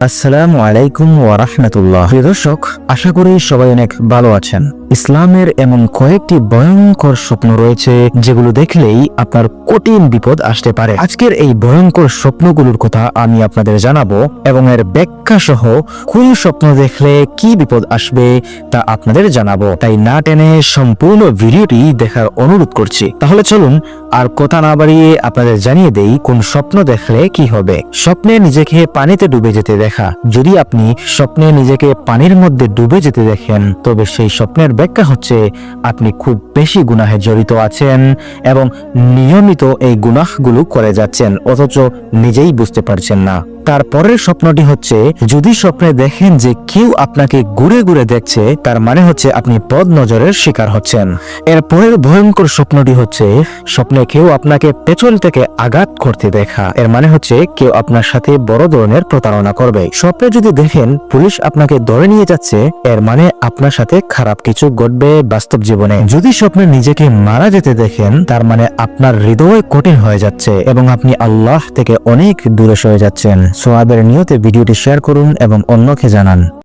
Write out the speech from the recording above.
আসসালামু আলাইকুম ওয়া রাহমাতুল্লাহ। প্রিয় দর্শক, আশা করি সবাই অনেক ভালো আছেন। ইসলামের এমন কয়েকটি ভয়ঙ্কর স্বপ্ন রয়েছে যেগুলো দেখলেই আপনার কঠিন বিপদ আসতে পারে। আজকের এই ভয়ঙ্কর স্বপ্নগুলোর কথা আমি আপনাদের জানাবো এবং এর ব্যাখ্যা সহ কোন স্বপ্ন দেখলে কি বিপদ আসবে তা আপনাদের জানাবো। তাই না টেনে সম্পূর্ণ ভিডিওটি দেখার অনুরোধ করছি। তাহলে চলুন আর কথা না বাড়িয়ে আপনাদের জানিয়ে দেই কোন স্বপ্ন দেখলে কি হবে। স্বপ্নে নিজেকে পানিতে ডুবে যেতে দেখা। যদি আপনি স্বপ্নে নিজেকে পানির মধ্যে ডুবে যেতে দেখেন, তবে সেই স্বপ্নের ব্যাখ্যা হচ্ছে আপনি খুব বেশি গুনাহে জড়িত আছেন এবং নিয়মিত এই গুনাহগুলো করে যাচ্ছেন, অথচ নিজেই বুঝতে পারছেন না। তারপরের স্বপ্নটি হচ্ছে, যদি স্বপ্নে দেখেন যে কেউ আপনাকে ঘুরে ঘুরে দেখছে, তার মানে হচ্ছে আপনি বদ নজরের শিকার হচ্ছেন। এরপরের ভয়ঙ্কর স্বপ্নটি হচ্ছে, স্বপ্নে কেউ আপনাকে পেছন থেকে আঘাত করতে দেখা। এর মানে হচ্ছে কেউ আপনার সাথে বড় ধরনের প্রতারণা করবে। স্বপ্নে যদি দেখেন পুলিশ আপনাকে ধরে নিয়ে যাচ্ছে, এর মানে আপনার সাথে খারাপ কিছু ঘটবে বাস্তব জীবনে। যদি স্বপ্নে নিজেকে মারা যেতে দেখেন, তার মানে আপনার হৃদয় কঠিন হয়ে যাচ্ছে এবং আপনি আল্লাহ থেকে অনেক দূরে সরে যাচ্ছেন। সওয়াবের নিয়তে ভিডিওটি শেয়ার করুন এবং অন্যকে জানান।